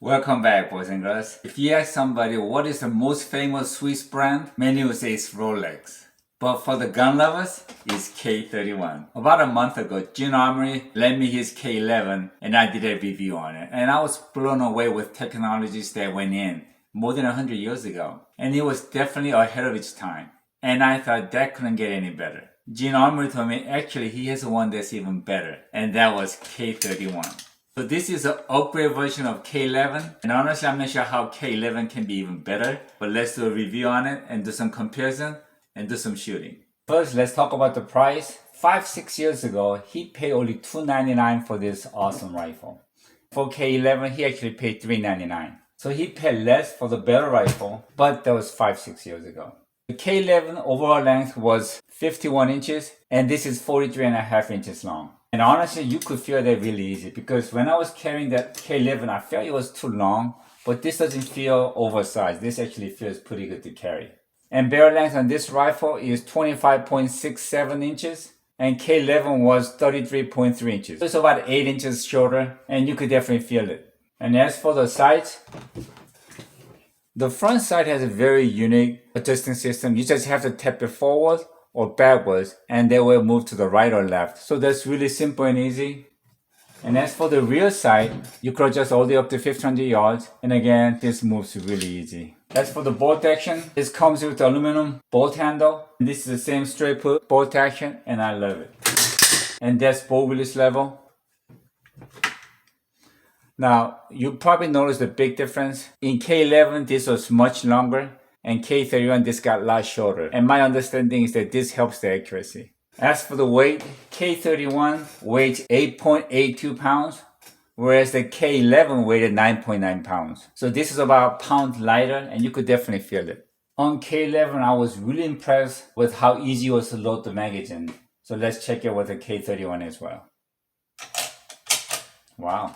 Welcome back, boys and girls. If you ask somebody what is the most famous Swiss brand, many will say it's Rolex. But for the gun lovers, it's K31. About a month ago, Gene Armory lent me his K11 and I did a review on it. And I was blown away with technologies that went in more than 100 years ago. And it was definitely ahead of its time. And I thought that couldn't get any better. Gene Armory told me actually he has one that's even better. And that was K31. So this is an upgrade version of K11, and honestly I'm not sure how K11 can be even better, but let's do a review on it and do some comparison and do some shooting. First, let's talk about the price. 5-6 years ago, he paid only $299 for this awesome rifle. For K11, he actually paid $399. So he paid less for the better rifle, but that was 5-6 years ago. The K11 overall length was 51 inches, and this is 43.5 inches long. And honestly, you could feel that really easy because when I was carrying that K11, I felt it was too long, but this doesn't feel oversized. This actually feels pretty good to carry. And barrel length on this rifle is 25.67 inches, and K11 was 33.3 inches. So it's about 8 inches shorter, and you could definitely feel it. And as for the sights, the front sight has a very unique adjusting system. You just have to tap it forward or backwards and they will move to the right or left. So that's really simple and easy. And as for the rear sight, you could adjust all the way up to 1500 yards. And again, this moves really easy. As for the bolt action, this comes with the aluminum bolt handle. This is the same straight put bolt action and I love it. And that's bolt release level. Now, you probably noticed a big difference. In K11, this was much longer. And K31, this got a lot shorter. And my understanding is that this helps the accuracy. As for the weight, K31 weighs 8.82 pounds, whereas the K11 weighed 9.9 pounds. So this is about a pound lighter, and you could definitely feel it. On K11, I was really impressed with how easy it was to load the magazine. So let's check it with the K31 as well. Wow.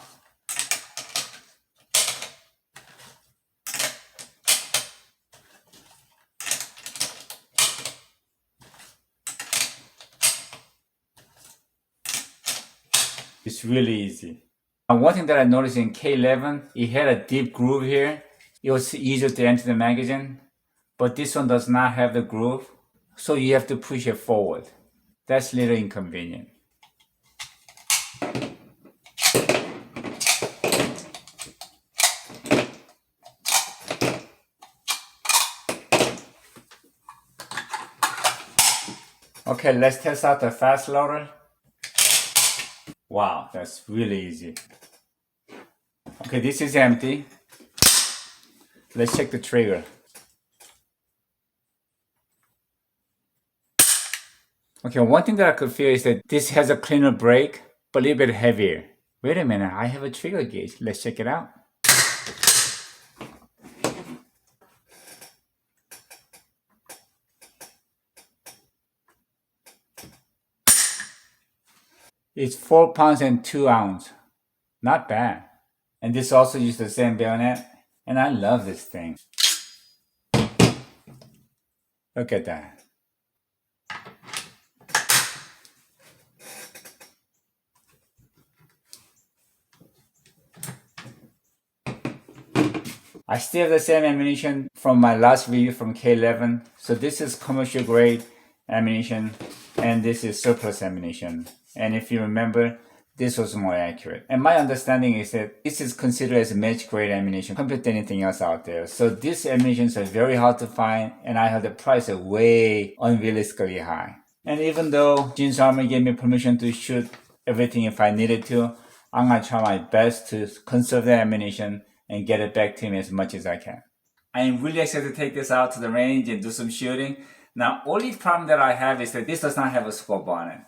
It's really easy. And one thing that I noticed in K11, it had a deep groove here. It was easier to enter the magazine, but this one does not have the groove, so you have to push it forward. That's a little inconvenient. Okay, let's test out the fast loader. Wow, that's really easy. Okay, this is empty. Let's check the trigger. Okay, one thing that I could feel is that this has a cleaner brake, but a little bit heavier. Wait a minute, I have a trigger gauge. Let's check it out. It's 4 pounds and 2 ounces. Not bad. And this also uses the same bayonet. And I love this thing. Look at that. I still have the same ammunition from my last review from K11. So this is commercial grade ammunition. And this is surplus ammunition. And if you remember, this was more accurate. And my understanding is that this is considered as match grade ammunition compared to anything else out there. So these ammunitions are very hard to find, and I heard the price are way unrealistically high. And even though Gene's Armory gave me permission to shoot everything if I needed to, I'm gonna try my best to conserve the ammunition and get it back to him as much as I can. I am really excited to take this out to the range and do some shooting. Now, only problem that I have is that this does not have a scope on it.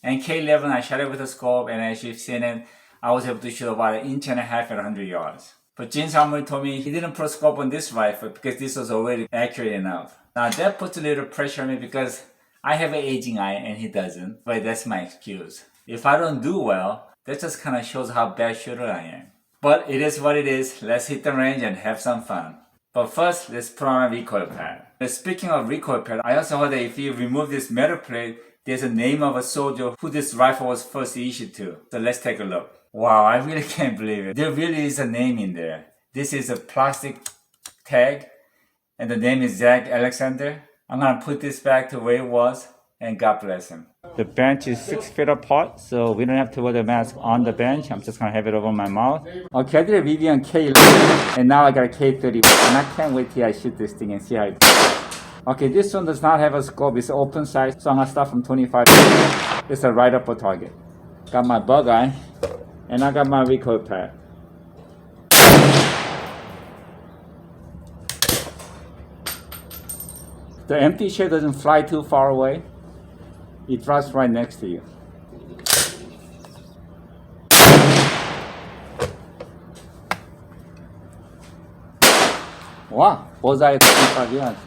And K11, I shot it with a scope, and as you've seen it, I was able to shoot about 1.5 inches at 100 yards. But Gene's Armory told me he didn't put a scope on this rifle because this was already accurate enough. Now that puts a little pressure on me because I have an aging eye and he doesn't, but that's my excuse. If I don't do well, that just kind of shows how bad shooter I am. But it is what it is. Let's hit the range and have some fun. But first, let's put on a recoil pad. But speaking of recoil pad, I also heard that if you remove this metal plate, there's a name of a soldier who this rifle was first issued to. So let's take a look. Wow, I really can't believe it. There really is a name in there. This is a plastic tag, and the name is Zach Alexander. I'm gonna put this back to where it was, and God bless him. The bench is 6 feet apart, so we don't have to wear the mask on the bench. I'm just gonna have it over my mouth. Okay, I did a review on K11, and now I got a K31, and I can't wait till I shoot this thing and see how it goes. Okay, this one does not have a scope, it's open sight, so I'm gonna start from 25. It's a right upper target. Got my bug eye, and I got my recoil pad. The empty shell doesn't fly too far away. It drops right next to you. Wow, bullseye at 25 yards.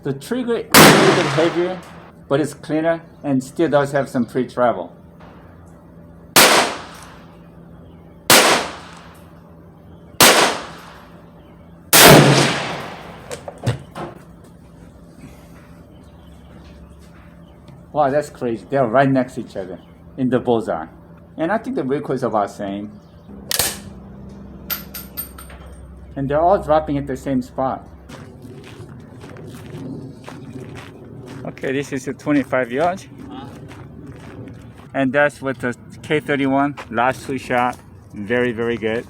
The trigger is a little bit heavier, but it's cleaner and still does have some pre-travel. Wow, that's crazy. They're right next to each other in the bullseye. And I think the recoil is about the same. And they're all dropping at the same spot. Okay, this is a 25 yards. And that's with the K31, last 2 shot. Very, very good.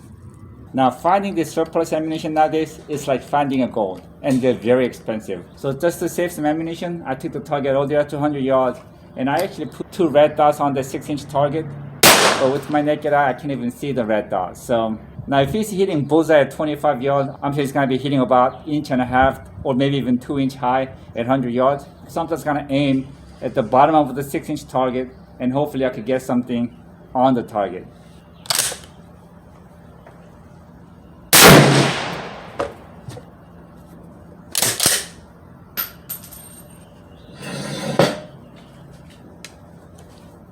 Now, finding the surplus ammunition nowadays is like finding a gold, and they're very expensive. So just to save some ammunition, I took the target all the way up to 100 yards, and I actually put 2 red dots on the 6-inch target. But with my naked eye, I can't even see the red dots. So now if he's hitting bullseye at 25 yards, I'm sure he's gonna be hitting about 1.5 inches or maybe even 2 inch high at 100 yards. So I'm just gonna aim at the bottom of the 6-inch target, and hopefully I could get something on the target.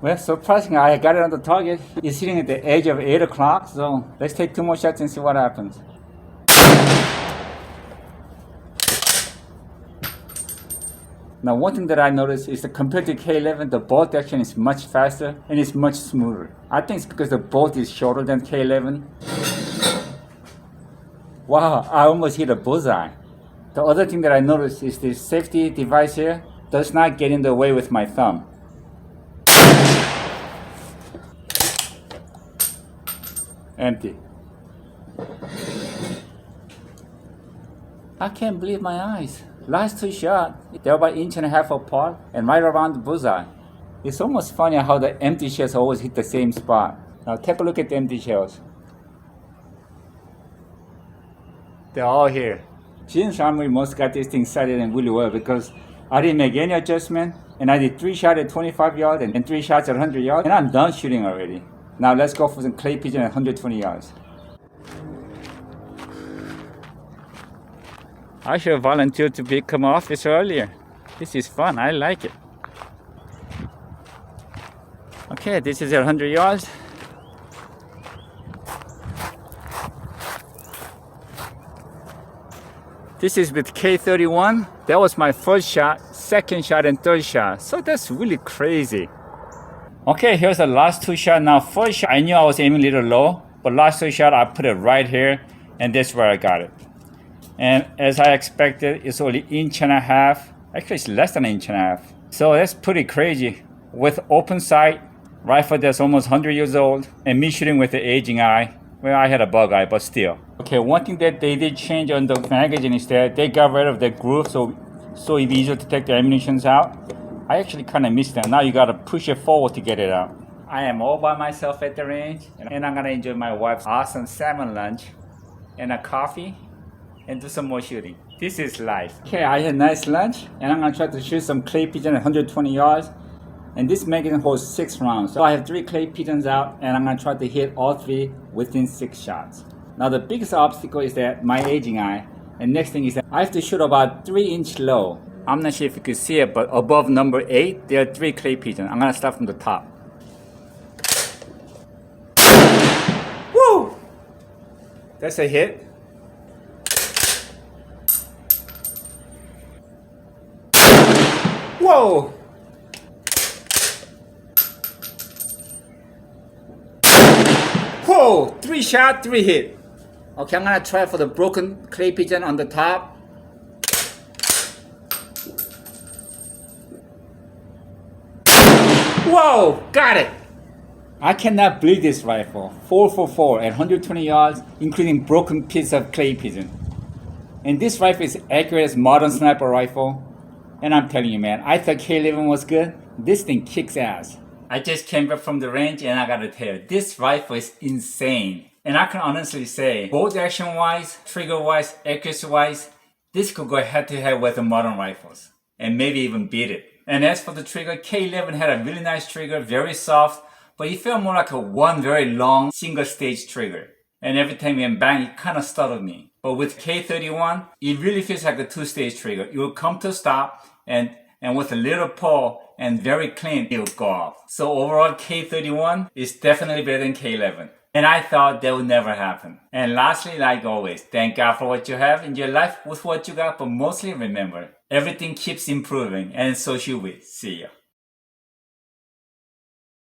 Well, surprisingly, I got it on the target. It's sitting at the edge of 8 o'clock, so let's take 2 more shots and see what happens. Now, one thing that I noticed is that compared to K11, the bolt action is much faster and it's much smoother. I think it's because the bolt is shorter than K11. Wow, I almost hit a bullseye. The other thing that I noticed is the safety device here does not get in the way with my thumb. Empty. I can't believe my eyes. Last 2 shots, they're about 1.5 inches apart and right around the bullseye. It's almost funny how the empty shells always hit the same spot. Now take a look at the empty shells. They're all here. Gene's Armory must got this thing sighted in really well because I didn't make any adjustment, and I did 3 shots at 25 yards and 3 shots at 100 yards, and I'm done shooting already. Now let's go for some clay pigeon at 120 yards. I should have volunteered to become an officer earlier. This is fun, I like it. Okay, this is at 100 yards. This is with K31. That was my first shot, second shot, and third shot. So that's really crazy. Okay, here's the last 2 shots. Now, first shot, I knew I was aiming a little low, but last 2 shots, I put it right here, and that's where I got it. And as I expected, it's only 1.5 inches. Actually, it's less than 1.5 inches. So that's pretty crazy. With open sight, rifle that's almost 100 years old, and me shooting with the aging eye. Well, I had a bug eye, but still. Okay, one thing that they did change on the magazine is that they got rid of the groove, so it's easier to take the ammunitions out. I actually kind of missed that. Now you got to push it forward to get it out. I am all by myself at the range, and I'm going to enjoy my wife's awesome salmon lunch and a coffee and do some more shooting. This is life. Okay, I had a nice lunch, and I'm going to try to shoot some clay pigeon at 120 yards. And this magazine holds 6 rounds. So I have 3 clay pigeons out, and I'm going to try to hit all 3 within 6 shots. Now the biggest obstacle is that my aging eye. And next thing is that I have to shoot about 3 inches low. I'm not sure if you can see it, but above number 8, there are 3 clay pigeons. I'm going to start from the top. Woo! That's a hit. Whoa! Whoa! 3 shot, 3 hit. Okay, I'm gonna try for the broken clay pigeon on the top. Whoa, got it! I cannot believe this rifle. 4 for 4 at 120 yards, including broken piece of clay pigeon. And this rifle is accurate as modern sniper rifle. And I'm telling you, man, I thought K11 was good. This thing kicks ass. I just came back from the range and I gotta tell you, this rifle is insane. And I can honestly say, bolt action wise, trigger wise, accuracy wise, this could go head to head with the modern rifles. And maybe even beat it. And as for the trigger, K11 had a really nice trigger, very soft, but it felt more like a one very long single stage trigger. And every time you bang, it kind of startled me. But with K31, it really feels like a two-stage trigger. It will come to a stop, and with a little pull and very clean, it will go off. So overall, K31 is definitely better than K11. And I thought that would never happen. And lastly, like always, thank God for what you have in your life with what you got, but mostly remember, everything keeps improving, and so should we. See ya.